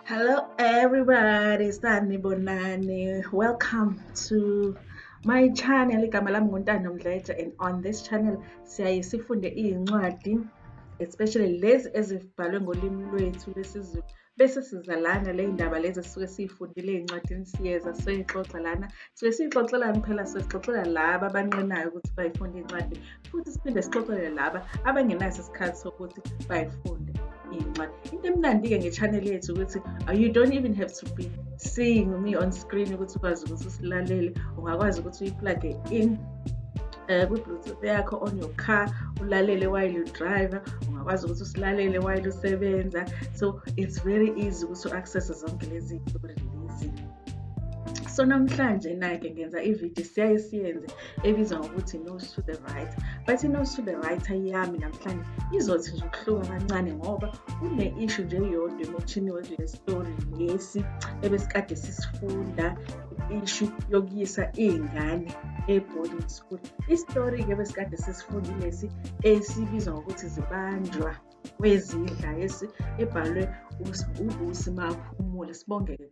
Hello, everybody. Sanibonani. Welcome to my channel. Igama lami nguNtando Mdletshe, and on this channel siyaye sifunde iy'ncwadi, especially lezi ezibhalwe ngolimi lwethu lwesiZulu. Bese siza lana le y'ndaba lezi esisuke siy'fundile ey'ncwadini siyeza siyixoxa lana. Suke siyixoxelani phela, sixoxela laba abanqenayo ukuthi bay'funde iy'ncwadi, futhi siphinde sixoxele laba abangenaso isikhathi sokuthi bay'funde iy'ncwadi. Into emnandi-ke nge-channel yethu ukuthi you don't even have to be seeing me on screen ukuthi ukwazi ukuthi usilalele. Ungakwazi ukuthi uyi-plug-e in kwi-Bluetooth yakho on your car, ulalele while you drive. Ungakwazi ukuthi usilalele while usebenza. So it's very easy ukuthi u-access zonke lezi iy'tori lezi. So namhlanje na-ke ngenza ividiyo siyaye siyenze ebizwa ngokuthi Nose to the Right. But i-Nose to the Right yami namhlanje izothi nje ukuhluka kancane ngoba kune-issue nje eyodwa emothini le story lesi ebesikade sisifunda, i-issue yokuyisa iy'ngane e-boarding school. Istory-ke besikade sisifunda ilesi esibizwa ngokuthi Zibanjwa kweziwudlayo ebhalwe uBusi Maphumulo. Sibongeke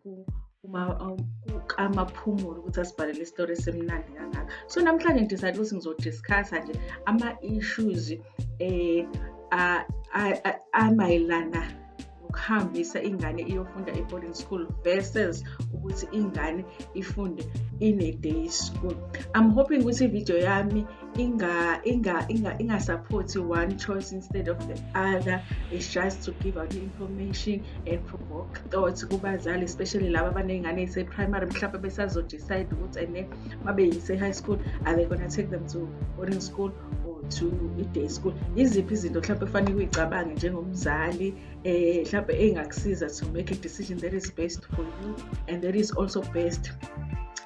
kuKamaphumulo ukuthi asibhalele isitori esemnandi kangaka. So namhlanje ngidecide ukuthi ngizodiscussa nje ama-issues amayelana nokuhambisa ingane iyofunda e-boarding school versus ukuthi ingane ifunde in a day school. I'm hoping ukuthi ivideo yami inga-support one choice instead of the other. It's just to give out the information and provoke thoughts kubazali, especially laba abaney'ngane ey'se-primary mhlawumbe besazodecide ukuthi ene mabe yise-high school, are they gonna take them to boarding school or to i-day school? Iziphi izinto mhlawumbe kufanele uyicabange njengomzali mhlawumbe engakusiza to make a decision that is best for you and that is also best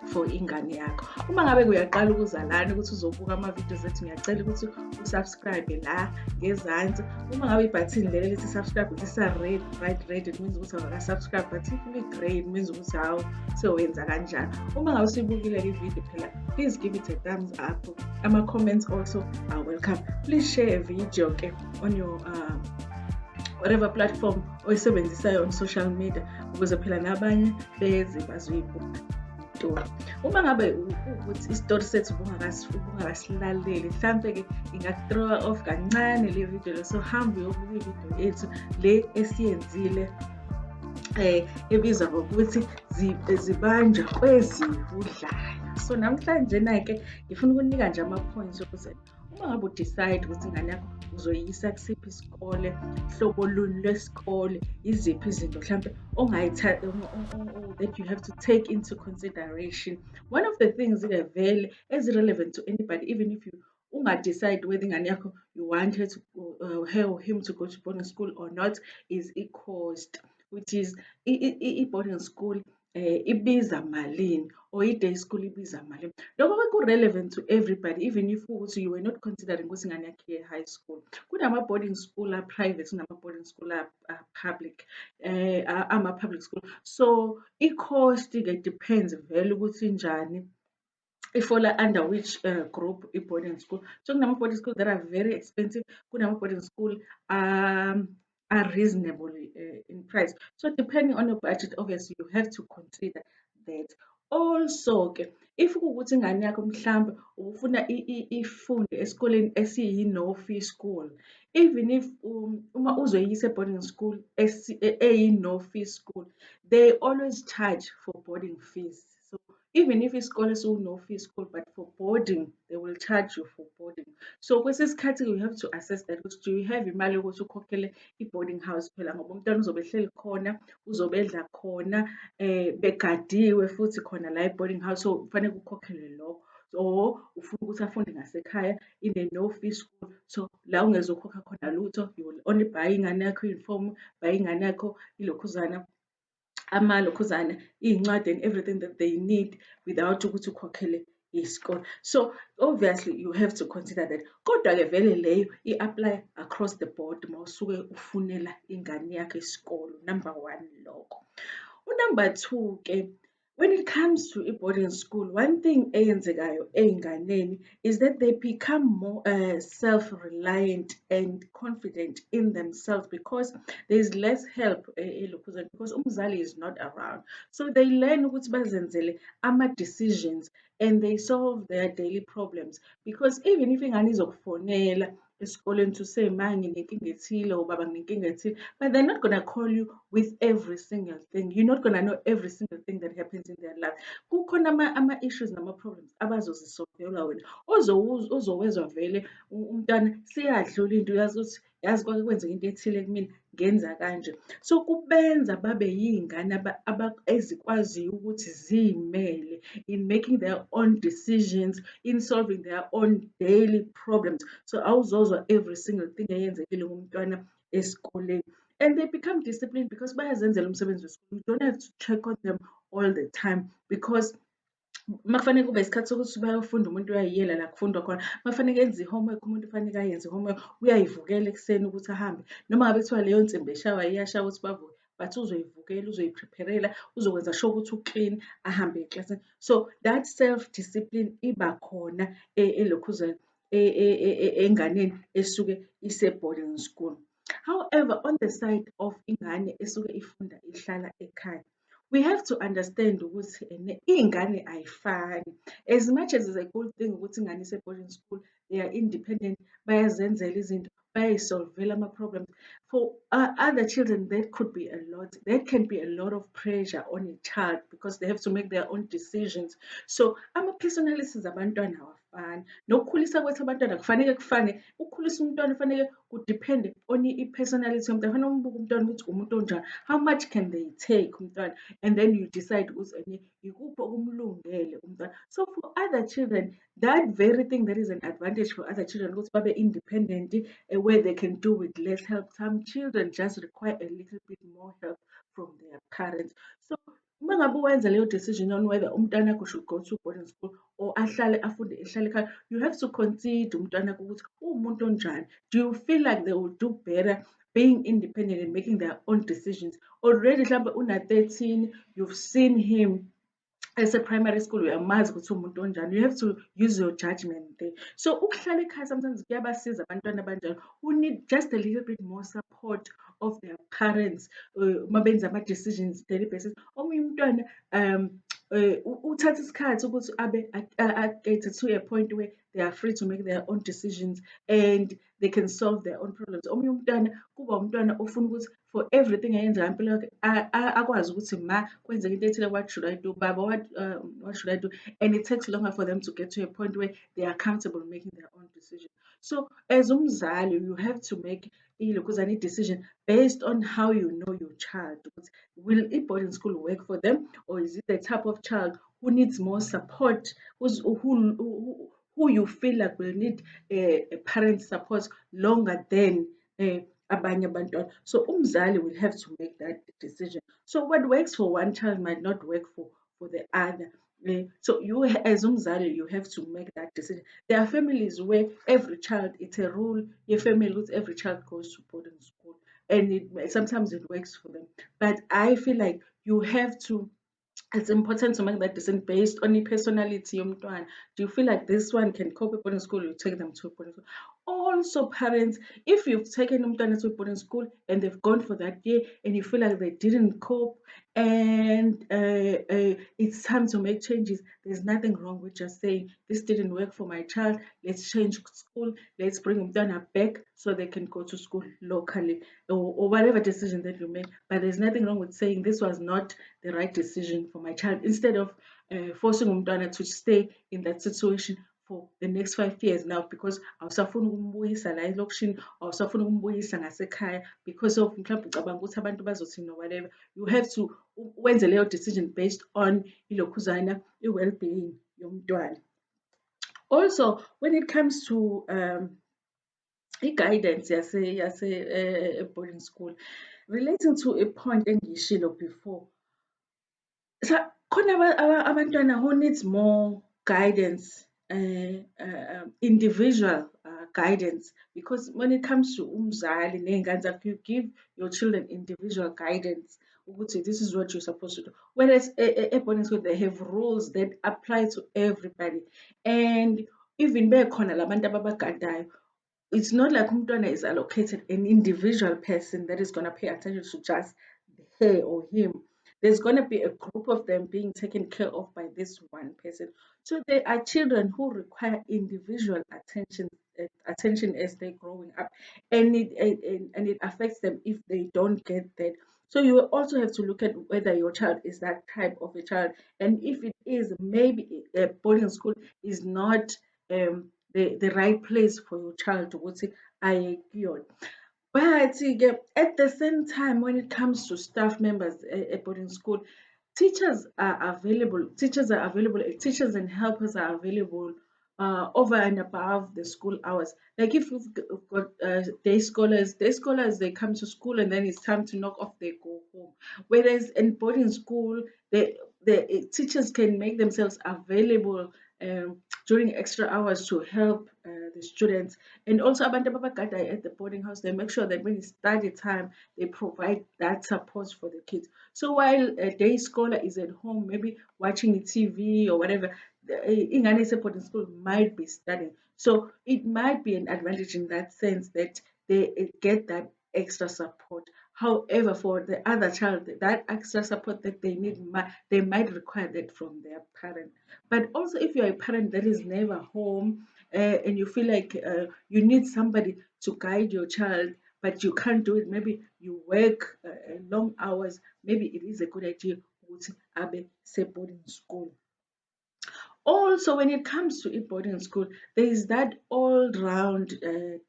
for ingane yakho. Uma ngabe uyaqala ukuzalana ukuthi uzobuka ama-videos ethu, ngiyacela ukuthi usubscribe la ngezansi. Uma ngabe ibhathini leli lithi subscribe lisa-red, bright red, it means ukuthi awaka-subscribe, but if li-grey it means ukuthi hawu sewenza kanjani. Uma ngabe usuyibukile le video phela, please give it a thumbs up. Ama-comments also are welcome. Please share a video on your whatever platform oyisebenzisayo on social media ukuze phela nabanye beze bazoyibuka. Uma ngabe ukuthi isitori sethu ubungakasilaleli, mhlampe-ke ingaku-throw off kancane le video le. So hambe uyobuka ividiyo yethu le esiyenzile ebizwa ngokuthi Zibanjwa kweziwudlayo. So namhlanje na-ke ngifuna ukunika nje ama-points ukuthi uma ngabe udecide ukuthi ingane yakho uzoyisa kusiphi isikole, hlobo luni lwesikole, iziphi izinto mhlampe that you have to take into consideration. One of the things vele is-relevant to anybody, even if you unga-decide whether ingane yakho you want her to her or him to go to boarding school or not, is i-cost, which is i-boarding school ibiza malini or i-day school ibiza malini. Lokho ku-relevant to everybody, even if ukuthi you were not considering ukuthi ingane yakho ye-high school. Kunama-boarding school a-private, kunama-boarding school a-public, ama-public school. So i-cost-ke depends vele ukuthi njani, ifola under which group i-boarding school. So kunama-boarding school that are very expensive, kunama-boarding school are reasonable in price. So depending on your budget, obviously you have to consider that. Also-ke if kuwukuthi ingane yakho mhlambe ufuna ifunde esikoleni esiyi-no-fee school, even if uma uzoyisa e-boarding school eyi-no-fee school, they always charge for boarding fees. So even if isikole siwu-no-fee school, but for boarding they will charge you for boarding. So kwesinye isikhathi you have to assess that ukuthi do you have imali yokuthi ukhokhele i-boarding house phela, ngoba umntwana uzobe ehleli khona, uzobe edla khona, begadiwe futhi khona la e-boarding house, so kufanele ukhokhele lokho. Or ufuna ukuthi afunde ngasekhaya in a no-fee school, so la ungezokhokha khona lutho, you will only buy ingane yakho i-uniform, buy ingane yakho ilokhuzana, amalokhuzana, iy'ncwadi and everything that they need without ukuthi ukhokhele isikole. So obviously you have to consider that. Kodwa-ke vele leyo i-apply across the board uma usuke ufunela ingane yakho isikolo, number one lokho. Number two-ke, When it comes to boarding school, one thing eyenzekayo ey'nganeni is that they become more self-reliant and confident in themselves because there's less help elokhuzeni because umzali is not around. So they learn ukuthi bazenzele ama-decisions and they solve their daily problems. Because even if ingane izokufonela esikoleni to say ma nginenkinga ethile or baba nginenkinga ethile, but they're not gonna call you with every single thing. You're not gonna know every single thing that happens in their life. Kukhona ama-issues nama-problems abazozisolvela wena ozowezwa vele umntwana siyadlula into uyazi ukuthi yazi kwake kwenzeka into ethile kumina ngenza kanje. So kubenza babe yiy'ngane ezikwaziyo ukuthi ziy'mele in making their own decisions, in solving their own daily problems. So awuzozwa every single thing eyenzekile ngumntwana esikoleni. And they become disciplined because bayazenzela umsebenzi wesikole. You don't have to check on them all the time because makufanele kube isikhathi sokuthi bayofunda umuntu uyayiyela la kufundwa khona. Makufanele enze i-homework, umuntu kufanele ayenze i-homework, uyayivukela ekuseni ukuthi ahambe. Noma ngabe kuthiwa leyo nsimbi eshawa iyashawa ukuthi bavuke, but uzoyivukela, uzoyiprepare-rela, uzokwenza sure ukuthi u-clean, ahambe eklasini. So that self-discipline iba khona elokhuzeni enganeni esuke ise-boarding school. However, on the side of ingane esuke ifunda ihlala ekhaya, we have to understand ukuthi iy'ngane ayifani. As much as it's a good thing ukuthi ingane ise-boarding school, they are independent, bayazenzela izinto, bayay'solvela ama-problems. For other children, that could be a lot. That can be a lot of pressure on a child because they have to make their own decisions. So ama-personalities abantwana awafani. Nokukhulisa kwethu abantwana kufanele kufane. Ukukhulisa umntwana kufanele kudiphende on i-personality yomntwana. Kufanele umbuke umntwana ukuthi umuntu onjani. How much can they take umntwana? And then you decide ukuthi ikuphi okumlungele umntwana. So for other children, that very thing that is an advantage for other children ukuthi babe independent where they can do with less help. Some children just require a little bit more help from their parents. So uma ngabe wenza leyo decision on whether umntwana wakho should go to boarding school or ahlale afunde ehlale ekhaya, you have to consider umntwana wakho ukuthi uwumuntu onjani. Do you feel like they will do better being independent and making their own decisions? Already mhlawumbe una-13, you've seen him ese-primary school, uyamazi ukuthi umuntu onjani. You have to use your judgment there. So ukuhlala ekhaya sometimes kuyabasiza abantwana abanjalo who need just a little bit more support of their parents uma benza ama-decisions daily basis. Omunye umntwana uthatha isikhathi ukuthi get to a point where they are free to make their own decisions and they can solve their own problems. Omunye umntwana kuba umntwana ofuna ukuthi for everything ayenzayo empilo yakhe akwazi ukuthi ma kwenzeka into ethile, what should I do? Baba, what should I do? And it takes longer for them to get to a point where they are comfortable making their own decisions. So as umzali, you have to make a decision based on how you know your child. Will boarding school work for them, or is it the type of child who needs more support, who you feel like will need a parent support longer than abanye abantwana? So umzali will have to make that decision. So what works for one child might not work for the other. So you as umzali, you have to make that decision. There are families where every child, it's a rule, your family with every child goes to boarding school, and sometimes it works for them. But I feel like you have to, it's important to make that decision based on the personality yomntwana. Do you feel like this one can cope with boarding school? You take them to a boarding school. Also, parents, if you've taken umntwana to a boarding school and they've gone for that year and you feel like they didn't cope and it's time to make changes, there's nothing wrong with just saying, this didn't work for my child, let's change school, let's bring umntwana back so they can go to school locally, or whatever decision that you make. But there's nothing wrong with saying this was not the right decision for my child, instead of forcing umntwana to stay in that situation for the next 5 years now because awusafuni ukumbuyisa la elokishini, awusafuni ukumbuyisa ngasekhaya because of mhlawumbe ucabanga ukuthi abantu bazothini or whatever. You have to wenze leyo decision based on ilokhuzana i-well-being yomntwana. Also, when it comes to i-guidance boarding school, relating to a point engiyishilo before, khona abantwana who needs more guidance, individual guidance, because when it comes to umzali ney'ngane zakho, you give your children individual guidance ukuthi this is what you're supposed to do. Whereas at boarding school they have rules that apply to everybody, and even bekhona labantu ababagadayo, it's not like umntwana is allocated an individual person that is going to pay attention to just her or him. There's going to be a group of them being taken care of by this one person. So there are children who require individual attention as they're growing up, and it affects them if they don't get that. So you also have to look at whether your child is that type of a child, and if it is, maybe a boarding school is not the right place for your child ukuthi aye kuyona. But at the same time, when it comes to staff members at boarding school, teachers and helpers are available over and above the school hours. Like if we've got day scholars, they come to school and then it's time to knock off, they go home. Whereas in boarding school, the teachers can make themselves available during extra hours to help the students. And also abantu ababagadayo at the boarding house, they make sure that when it's study time, they provide that support for the kids. So while a day scholar is at home, maybe watching TV or whatever, ingane boarding school might be studying. So it might be an advantage in that sense that they get that extra support. However, for the other child, that extra support that they need, they might require that from their parent. But also, if you're a parent that is never home and you feel like you need somebody to guide your child, but you can't do it, maybe you work long hours, maybe it is a good idea ukuthi abe boarding school. Also, when it comes to boarding school, there is that all-round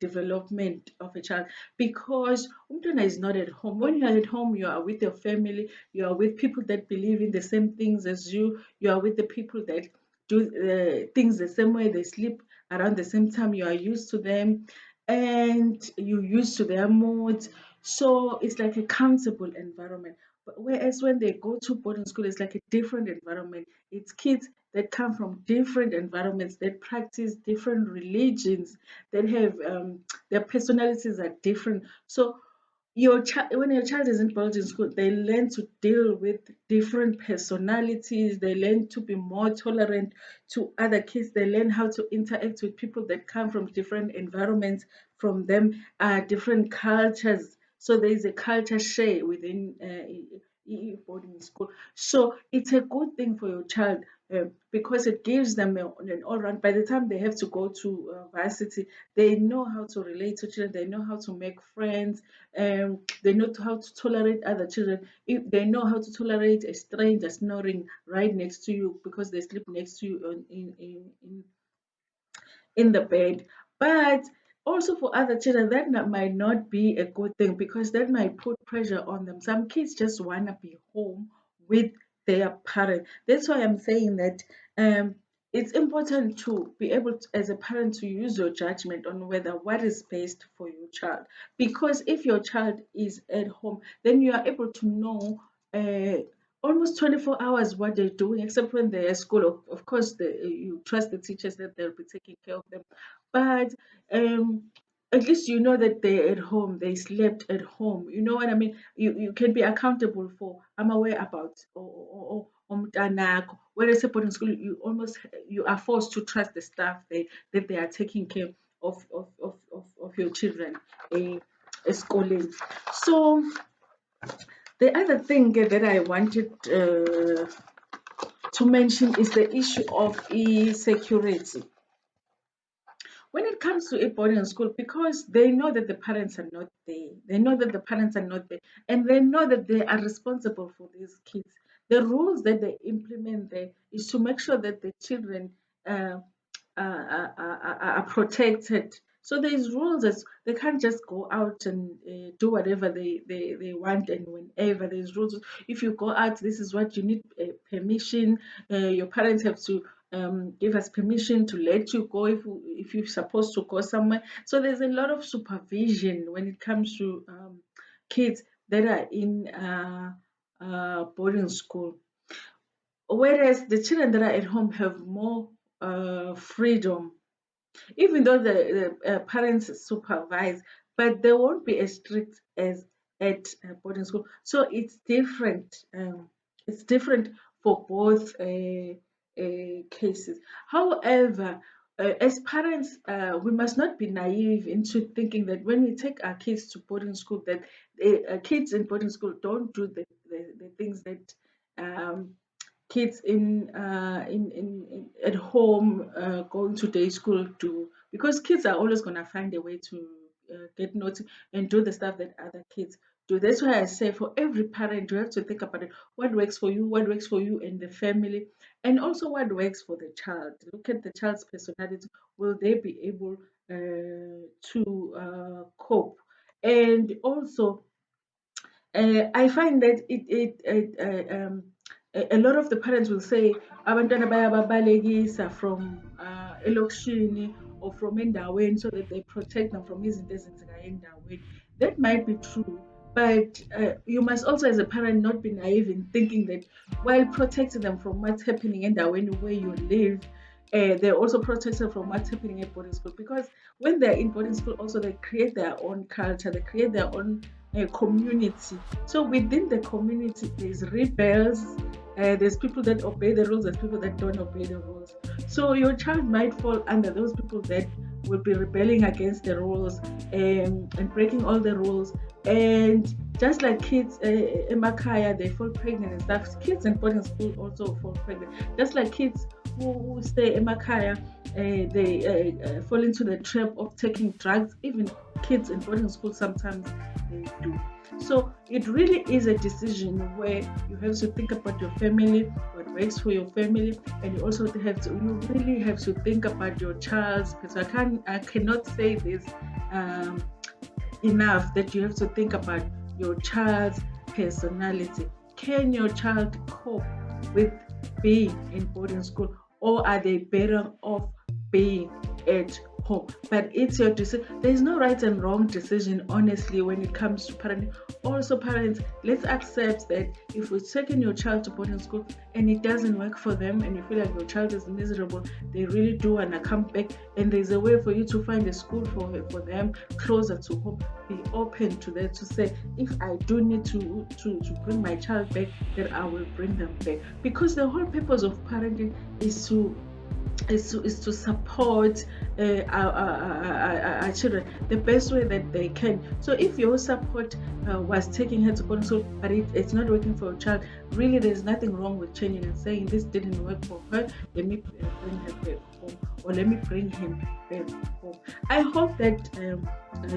development of a child, because umntwana is not at home. When you are at home, you are with your family, you are with people that believe in the same things as you are with the people that do things the same way, they sleep around the same time, you are used to them, and you're used to their moods. So it's like a comfortable environment. But whereas when they go to boarding school, it's like a different environment. It's kids that come from different environments, that practice different religions, that have their personalities are different. So when your child is in boarding school, they learn to deal with different personalities. They learn to be more tolerant to other kids. They learn how to interact with people that come from different environments, from them, different cultures. So there is a culture share within boarding school. So it's a good thing for your child because it gives them an all round. By the time they have to go to varsity, they know how to relate to children. They know how to make friends. They know how to tolerate other children. If they know how to tolerate a stranger snoring right next to you because they sleep next to you in the bed. But also for other children, might not be a good thing because that might put pressure on them. Some kids just want to be home with their parent. That's why I'm saying that it's important to be able to, as a parent, to use your judgment on whether what is best for your child. Because if your child is at home, then you are able to know almost 24 hours what they're doing, except when they're at school. Of course, you trust the teachers that they'll be taking care of them. But at least you know that they're at home, they slept at home. You know what I mean? You can be accountable for, I'm aware about, or umntanakho. Whereas at boarding school, you are forced to trust the staff that they are taking care of your children schooling. So the other thing that I wanted to mention is the issue of security. When it comes to a boarding school, because they know that the parents are not there, and they know that they are responsible for these kids. The rules that they implement there is to make sure that the children uh, are protected. So there's rules that they can't just go out and do whatever they want and whenever. There's rules. If you go out, this is what you need permission. Your parents have to give us permission to let you go if you're supposed to go somewhere. So there's a lot of supervision when it comes to kids that are in boarding school. Whereas the children that are at home have more freedom even though the parents supervise, but they won't be as strict as at boarding school. So it's different. It's different for both cases. However, as parents, we must not be naive into thinking that when we take our kids to boarding school, that kids in boarding school don't do the things that kids in at home going to day school do, because kids are always going to find a way to get naughty and do the stuff that other kids do. That's why I say for every parent you have to think about it: what works for you, what works for you and the family, and also what works for the child. Look at the child's personality. Will they be able to cope? And also I find that a lot of the parents will say abantwana bayababalekisa from elokishini or from endaweni, so that they protect them from izinto ezenzekayo endaweni. That might be true, but you must also, as a parent, not be naive in thinking that while protecting them from what's happening endaweni where you live, they're also protected from what's happening at boarding school, because when they're in boarding school also they create their own culture, they create their own community. So within the community, there's rebels, there's people that obey the rules, there's people that don't obey the rules. So your child might fall under those people that will be rebelling against the rules and breaking all the rules. And just like kids in Makaya, they fall pregnant and stuff. Kids in boarding school also fall pregnant. Just like kids who stay in Makaya, they fall into the trap of taking drugs. Even kids in boarding school sometimes they do. So it really is a decision where you have to think about your family, what works for your family, and you also you really have to think about your child's. Because I cannot say this um, enough, that you have to think about your child's personality. Can your child cope with being in boarding school, or are they better off being at home? But it's your decision. There's no right and wrong decision, honestly, when it comes to parenting. Also, parents, let's accept that if we're taking your child to boarding school and it doesn't work for them, and you feel like your child is miserable, they really do want to come back, and there's a way for you to find a school for them closer to home. Be open to that, to say, if I do need to bring my child back, then I will bring them back, because the whole purpose of parenting is to support our children the best way that they can. So if your support was taking her to boarding school, but it's not working for your child, really there's nothing wrong with changing and saying, this didn't work for her, let me bring her back home, or let me bring him back home. I hope that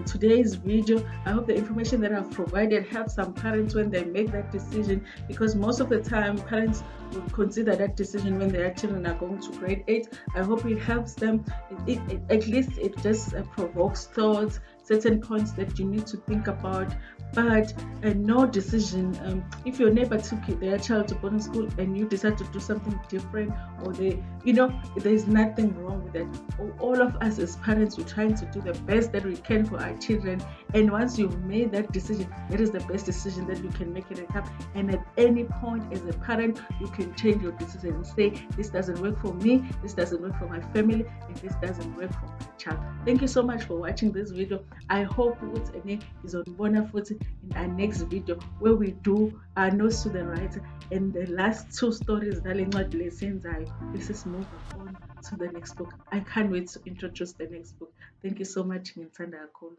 today's video, I hope the information that I've provided helps some parents when they make that decision, because most of the time parents will consider that decision when their children are going to grade 8. I hope it helps them. At least it just provokes thoughts, certain points that you need to think about. But no decision, if your neighbor took their child to boarding school and you decide to do something different, or there's nothing wrong with that. All of us as parents, we're trying to do the best that we can for our children, and once you've made that decision, that is the best decision that you can make it happen. And at any point as a parent, you can change your decision and say, this doesn't work for me, this doesn't work for my family, and this doesn't work for my child. Thank you so much for watching this video. I hope it is on Bonafoot in our next video, where we do our notes to the right and the last 2 stories. This is moving on to the next book. I can't wait to introduce the next book. Thank you so much, Nintanda Akol.